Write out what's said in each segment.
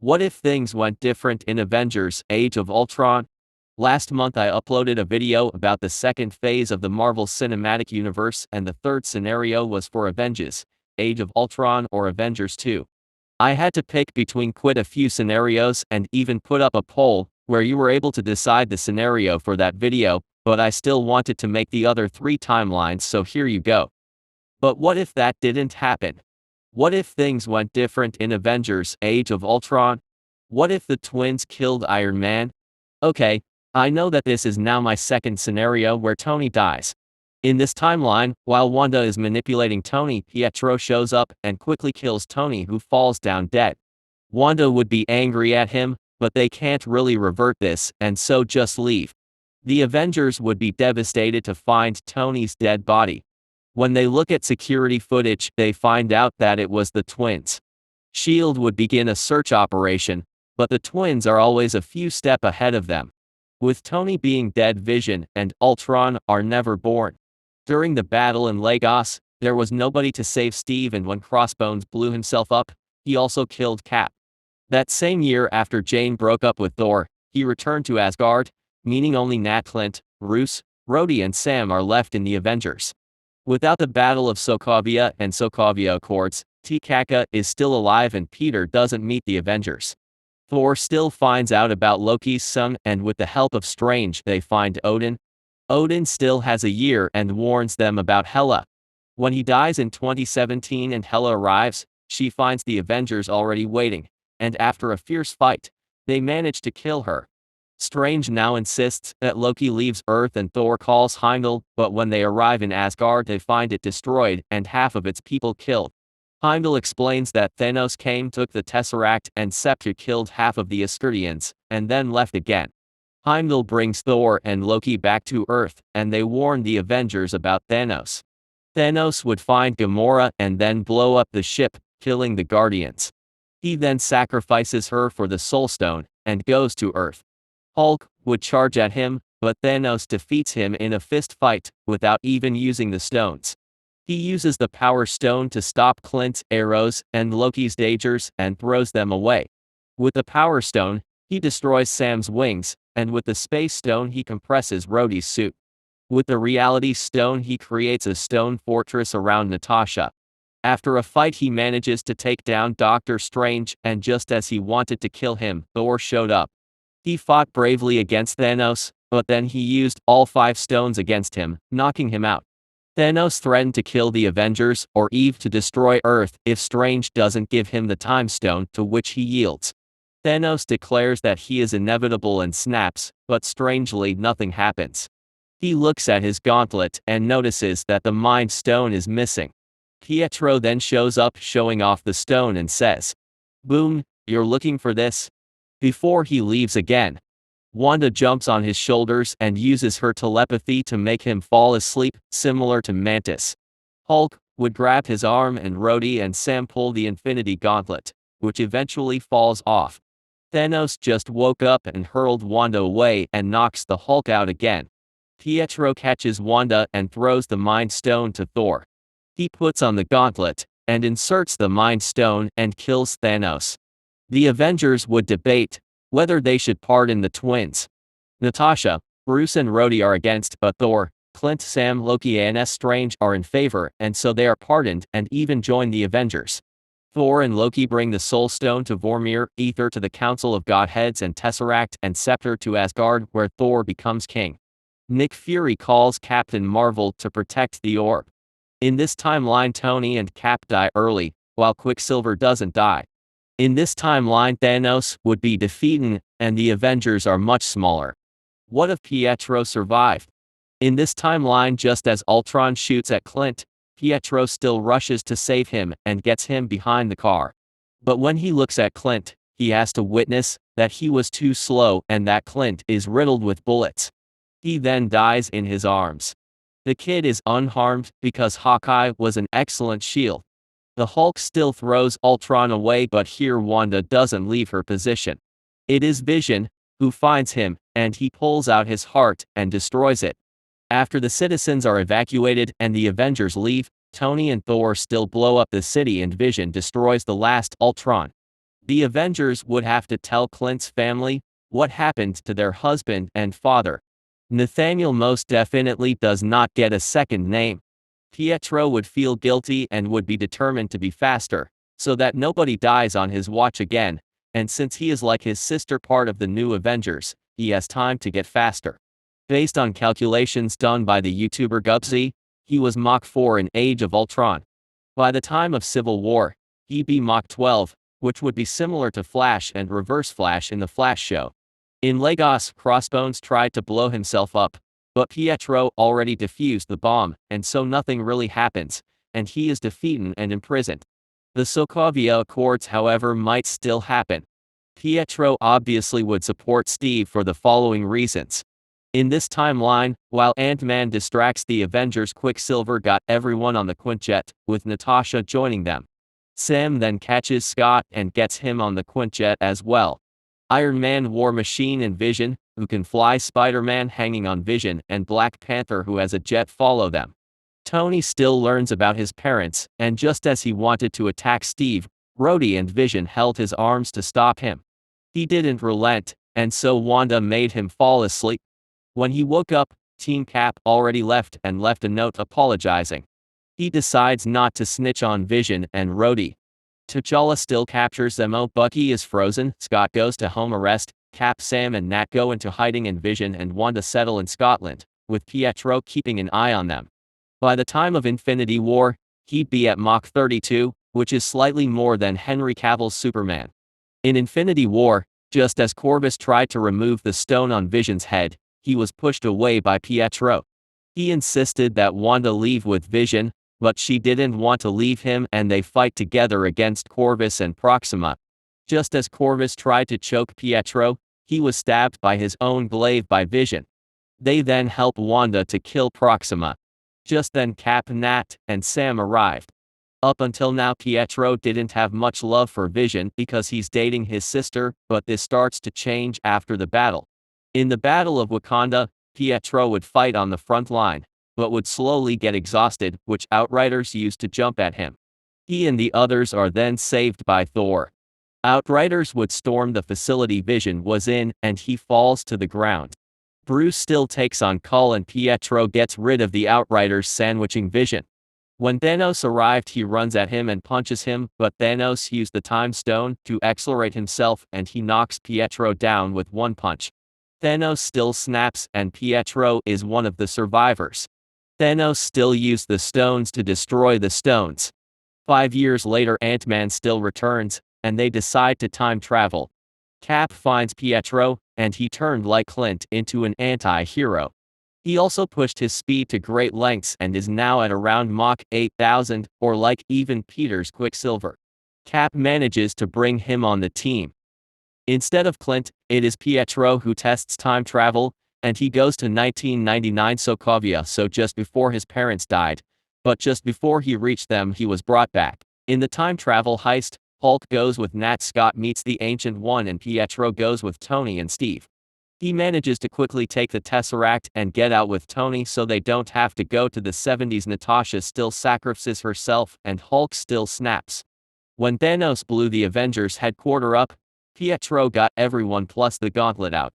What if things went different in Avengers: Age of Ultron? Last month I uploaded a video about the second phase of the Marvel Cinematic Universe, and the third scenario was for Avengers: Age of Ultron or Avengers 2. I had to pick between quite a few scenarios and even put up a poll where you were able to decide the scenario for that video, but I still wanted to make the other three timelines, so here you go. But what if that didn't happen? What if things went different in Avengers: Age of Ultron? What if the twins killed Iron Man? Okay, I know that this is now my second scenario where Tony dies. In this timeline, while Wanda is manipulating Tony, Pietro shows up and quickly kills Tony, who falls down dead. Wanda would be angry at him, but they can't really revert this, and so just leave. The Avengers would be devastated to find Tony's dead body. When they look at security footage, they find out that it was the twins. S.H.I.E.L.D. would begin a search operation, but the twins are always a few steps ahead of them. With Tony being dead, Vision and Ultron are never born. During the battle in Lagos, there was nobody to save Steve, and when Crossbones blew himself up, he also killed Cap. That same year, after Jane broke up with Thor, he returned to Asgard, meaning only Nat, Clint, Bruce, Rhodey and Sam are left in the Avengers. Without the Battle of Sokovia and Sokovia Accords, T'Chaka is still alive and Peter doesn't meet the Avengers. Thor still finds out about Loki's son, and with the help of Strange they find Odin. Odin still has a year and warns them about Hela. When he dies in 2017 and Hela arrives, she finds the Avengers already waiting, and after a fierce fight, they manage to kill her. Strange now insists that Loki leaves Earth and Thor calls Heimdall, but when they arrive in Asgard they find it destroyed and half of its people killed. Heimdall explains that Thanos came, took the Tesseract and Scepter, killed half of the Asgardians, and then left again. Heimdall brings Thor and Loki back to Earth, and they warn the Avengers about Thanos. Thanos would find Gamora and then blow up the ship, killing the Guardians. He then sacrifices her for the Soul Stone, and goes to Earth. Hulk would charge at him, but Thanos defeats him in a fist fight, without even using the stones. He uses the Power Stone to stop Clint's arrows and Loki's dagers and throws them away. With the Power Stone, he destroys Sam's wings, and with the Space Stone he compresses Rhodey's suit. With the Reality Stone he creates a stone fortress around Natasha. After a fight he manages to take down Doctor Strange, and just as he wanted to kill him, Thor showed up. He fought bravely against Thanos, but then he used all 5 stones against him, knocking him out. Thanos threatened to kill the Avengers or Eve to destroy Earth if Strange doesn't give him the Time Stone, to which he yields. Thanos declares that he is inevitable and snaps, but strangely nothing happens. He looks at his gauntlet and notices that the Mind Stone is missing. Pietro then shows up, showing off the stone and says, "Boom, you're looking for this?" Before he leaves again, Wanda jumps on his shoulders and uses her telepathy to make him fall asleep, similar to Mantis. Hulk would grab his arm and Rhodey and Sam pull the Infinity Gauntlet, which eventually falls off. Thanos just woke up and hurled Wanda away and knocks the Hulk out again. Pietro catches Wanda and throws the Mind Stone to Thor. He puts on the gauntlet and inserts the Mind Stone and kills Thanos. The Avengers would debate whether they should pardon the twins. Natasha, Bruce and Rhodey are against, but Thor, Clint, Sam, Loki and Strange are in favor, and so they are pardoned and even join the Avengers. Thor and Loki bring the Soul Stone to Vormir, Ether to the Council of Godheads, and Tesseract and Scepter to Asgard, where Thor becomes king. Nick Fury calls Captain Marvel to protect the orb. In this timeline Tony and Cap die early, while Quicksilver doesn't die. In this timeline Thanos would be defeated, and the Avengers are much smaller. What if Pietro survived? In this timeline, just as Ultron shoots at Clint, Pietro still rushes to save him and gets him behind the car. But when he looks at Clint, he has to witness that he was too slow and that Clint is riddled with bullets. He then dies in his arms. The kid is unharmed because Hawkeye was an excellent shield. The Hulk still throws Ultron away, but here Wanda doesn't leave her position. It is Vision who finds him, and he pulls out his heart and destroys it. After the citizens are evacuated and the Avengers leave, Tony and Thor still blow up the city and Vision destroys the last Ultron. The Avengers would have to tell Clint's family what happened to their husband and father. Nathaniel most definitely does not get a second name. Pietro would feel guilty and would be determined to be faster, so that nobody dies on his watch again, and since he is like his sister part of the new Avengers, he has time to get faster. Based on calculations done by the YouTuber Gubsy, he was Mach 4 in Age of Ultron. By the time of Civil War, he'd be Mach 12, which would be similar to Flash and Reverse Flash in the Flash show. In Lagos, Crossbones tried to blow himself up, but Pietro already defused the bomb, and so nothing really happens, and he is defeated and imprisoned. The Sokovia Accords, however, might still happen. Pietro obviously would support Steve for the following reasons. In this timeline, while Ant-Man distracts the Avengers, Quicksilver got everyone on the Quinjet, with Natasha joining them. Sam then catches Scott and gets him on the Quinjet as well. Iron Man, War Machine, and Vision, who can fly, Spider-Man hanging on Vision, and Black Panther, who has a jet, follow them. Tony still learns about his parents, and just as he wanted to attack Steve, Rhodey and Vision held his arms to stop him. He didn't relent, and so Wanda made him fall asleep. When he woke up, Team Cap already left and left a note apologizing. He decides not to snitch on Vision and Rhodey. T'Challa still captures them. Bucky is frozen, Scott goes to home arrest, Cap, Sam and Nat go into hiding, and Vision and Wanda settle in Scotland, with Pietro keeping an eye on them. By the time of Infinity War, he'd be at Mach 32, which is slightly more than Henry Cavill's Superman. In Infinity War, just as Corvus tried to remove the stone on Vision's head, he was pushed away by Pietro. He insisted that Wanda leave with Vision, but she didn't want to leave him, and they fight together against Corvus and Proxima. Just as Corvus tried to choke Pietro, he was stabbed by his own glaive by Vision. They then help Wanda to kill Proxima. Just then Cap, Nat, and Sam arrived. Up until now, Pietro didn't have much love for Vision because he's dating his sister, but this starts to change after the battle. In the Battle of Wakanda, Pietro would fight on the front line, but would slowly get exhausted, which Outriders used to jump at him. He and the others are then saved by Thor. Outriders would storm the facility Vision was in, and he falls to the ground. Bruce still takes on Cull, and Pietro gets rid of the Outriders, sandwiching Vision. When Thanos arrived, he runs at him and punches him, but Thanos used the Time Stone to accelerate himself, and he knocks Pietro down with one punch. Thanos still snaps, and Pietro is one of the survivors. Thanos still used the stones to destroy the stones. 5 years later, Ant-Man still returns, and they decide to time travel. Cap finds Pietro, and he turned like Clint into an anti-hero. He also pushed his speed to great lengths and is now at around Mach 8000, or like even Peter's Quicksilver. Cap manages to bring him on the team. Instead of Clint, it is Pietro who tests time travel, and he goes to 1999 Sokovia, so just before his parents died. But just before he reached them, he was brought back. In the time travel heist, Hulk goes with Nat, Scott meets the Ancient One, and Pietro goes with Tony and Steve. He manages to quickly take the Tesseract and get out with Tony so they don't have to go to the 70s. Natasha still sacrifices herself, and Hulk still snaps. When Thanos blew the Avengers headquarters up, Pietro got everyone plus the gauntlet out.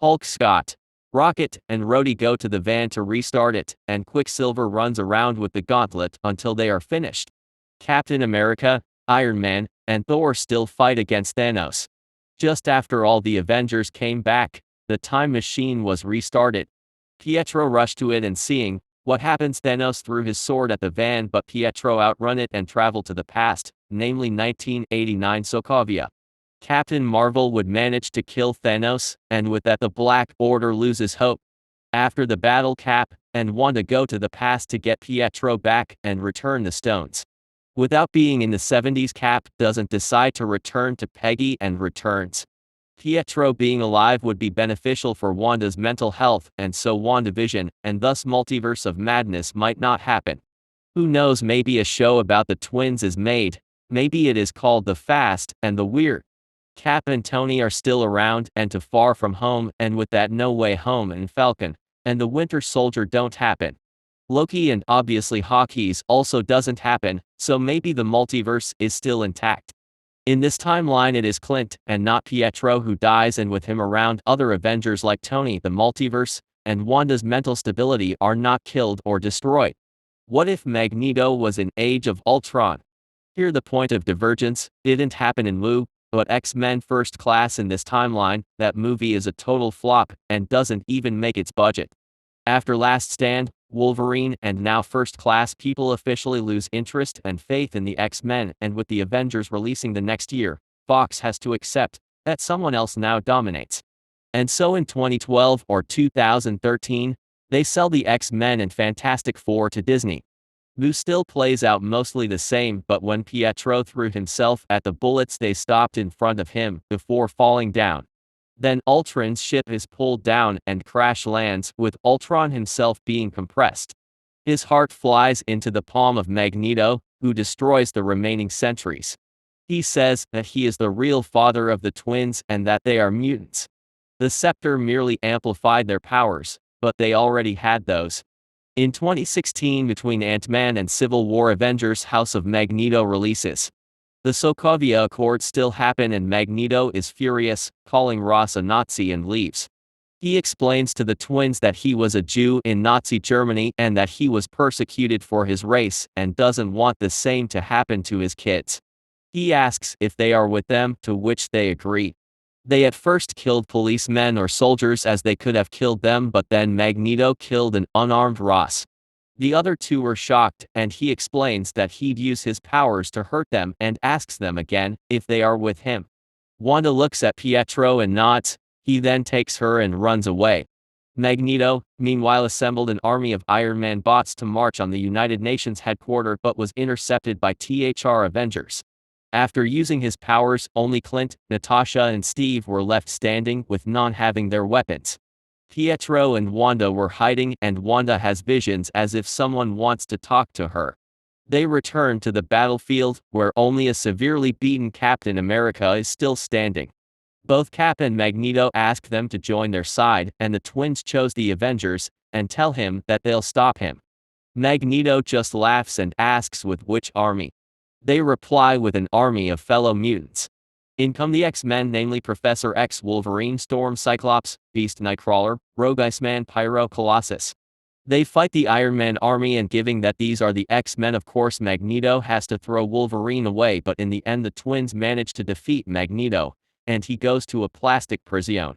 Hulk, Scott, Rocket, and Rhodey go to the van to restart it, and Quicksilver runs around with the gauntlet until they are finished. Captain America, Iron Man, and Thor still fight against Thanos. Just after all the Avengers came back, the time machine was restarted. Pietro rushed to it, and seeing what happens, Thanos threw his sword at the van, but Pietro outrun it and traveled to the past, namely 1989 Sokovia. Captain Marvel would manage to kill Thanos, and with that the Black Order loses hope. After the battle, Cap and Wanda go to the past to get Pietro back and return the stones. Without being in the 70s, Cap doesn't decide to return to Peggy and returns. Pietro being alive would be beneficial for Wanda's mental health, and so WandaVision, and thus Multiverse of Madness, might not happen. Who knows, maybe a show about the twins is made, maybe it is called The Fast and the Weird. Cap and Tony are still around, and to Far From Home, and with that No Way Home and Falcon, and the Winter Soldier don't happen. Loki and obviously Hawkeyes also doesn't happen, so maybe the multiverse is still intact. In this timeline it is Clint, and not Pietro, who dies, and with him around, other Avengers like Tony, the multiverse, and Wanda's mental stability are not killed or destroyed. What if Magneto was in Age of Ultron? Here the point of divergence didn't happen in Wu, but X-Men First Class. In this timeline, that movie is a total flop and doesn't even make its budget. After Last Stand, Wolverine, and now First Class, people officially lose interest and faith in the X-Men, and with the Avengers releasing the next year, Fox has to accept that someone else now dominates. And so in 2012 or 2013, they sell the X-Men and Fantastic Four to Disney. Wu still plays out mostly the same, but when Pietro threw himself at the bullets, they stopped in front of him before falling down. Then Ultron's ship is pulled down and crash lands, with Ultron himself being compressed. His heart flies into the palm of Magneto, who destroys the remaining sentries. He says that he is the real father of the twins and that they are mutants. The scepter merely amplified their powers, but they already had those. In 2016, between Ant-Man and Civil War, Avengers House of Magneto releases. The Sokovia Accords still happen and Magneto is furious, calling Ross a Nazi, and leaves. He explains to the twins that he was a Jew in Nazi Germany and that he was persecuted for his race and doesn't want the same to happen to his kids. He asks if they are with them, to which they agree. They at first killed policemen or soldiers as they could have killed them, but then Magneto killed an unarmed Ross. The other two were shocked, and he explains that he'd use his powers to hurt them and asks them again if they are with him. Wanda looks at Pietro and nods. He then takes her and runs away. Magneto, meanwhile, assembled an army of Iron Man bots to march on the United Nations headquarters, but was intercepted by THR Avengers. After using his powers, only Clint, Natasha, and Steve were left standing, with none having their weapons. Pietro and Wanda were hiding, and Wanda has visions as if someone wants to talk to her. They return to the battlefield, where only a severely beaten Captain America is still standing. Both Cap and Magneto ask them to join their side, and the twins chose the Avengers, and tell him that they'll stop him. Magneto just laughs and asks with which army. They reply with an army of fellow mutants. In come the X-Men, namely Professor X, Wolverine, Storm, Cyclops, Beast, Nightcrawler, Rogue, Iceman, Pyro, Colossus. They fight the Iron Man army, and given that these are the X-Men, of course Magneto has to throw Wolverine away, but in the end the twins manage to defeat Magneto, and he goes to a plastic prison.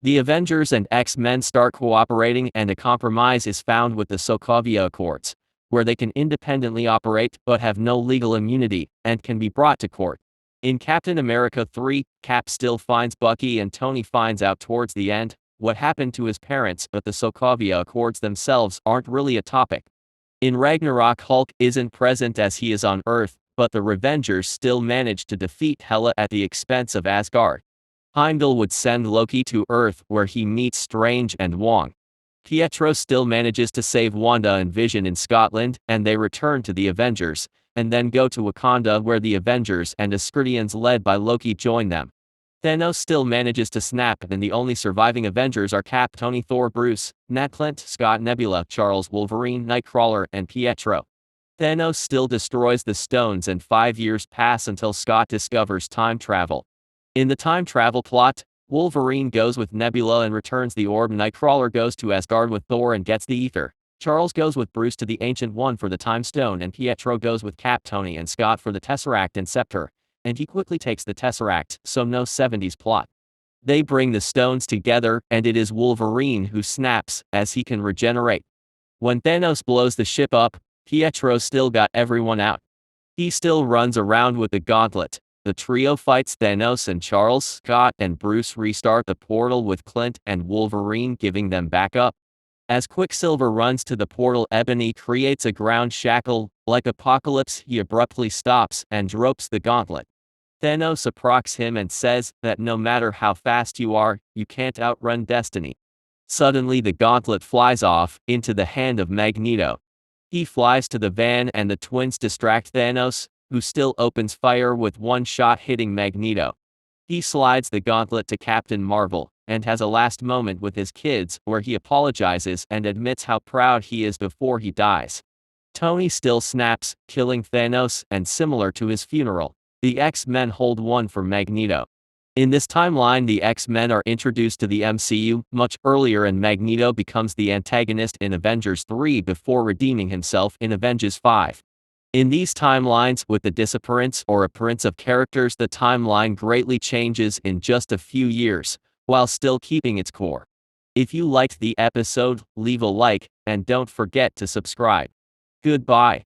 The Avengers and X-Men start cooperating, and a compromise is found with the Sokovia Accords, where they can independently operate but have no legal immunity, and can be brought to court. In Captain America 3, Cap still finds Bucky, and Tony finds out towards the end what happened to his parents, but the Sokovia Accords themselves aren't really a topic. In Ragnarok, Hulk isn't present as he is on Earth, but the Revengers still manage to defeat Hela at the expense of Asgard. Heimdall would send Loki to Earth, where he meets Strange and Wong. Pietro still manages to save Wanda and Vision in Scotland, and they return to the Avengers, and then go to Wakanda, where the Avengers and Asgardians led by Loki join them. Thanos still manages to snap, and the only surviving Avengers are Cap, Tony, Thor, Bruce, Nat, Clint, Scott, Nebula, Charles, Wolverine, Nightcrawler, and Pietro. Thanos still destroys the stones, and 5 years pass until Scott discovers time travel. In the time travel plot, Wolverine goes with Nebula and returns the orb. Nightcrawler goes to Asgard with Thor and gets the ether. Charles goes with Bruce to the Ancient One for the Time Stone, and Pietro goes with Cap, Tony, and Scott for the Tesseract and Scepter, and he quickly takes the Tesseract, so no 70s plot. They bring the stones together, and it is Wolverine who snaps, as he can regenerate. When Thanos blows the ship up, Pietro still got everyone out. He still runs around with the gauntlet. The trio fights Thanos, and Charles, Scott, and Bruce restart the portal with Clint and Wolverine giving them backup. As Quicksilver runs to the portal, Ebony creates a ground shackle. Like Apocalypse, he abruptly stops and drops the gauntlet. Thanos approaches him and says that no matter how fast you are, you can't outrun destiny. Suddenly the gauntlet flies off into the hand of Magneto. He flies to the van, and the twins distract Thanos, who still opens fire with one shot hitting Magneto. He slides the gauntlet to Captain Marvel, and has a last moment with his kids, where he apologizes and admits how proud he is before he dies. Tony still snaps, killing Thanos, and similar to his funeral, The X-Men hold one for Magneto. In this timeline, the X-Men are introduced to the MCU much earlier, and Magneto becomes the antagonist in Avengers 3 before redeeming himself in Avengers 5. In these timelines, with the disappearance or appearance of characters, the timeline greatly changes in just a few years, while still keeping its core. If you liked the episode, leave a like, and don't forget to subscribe. Goodbye.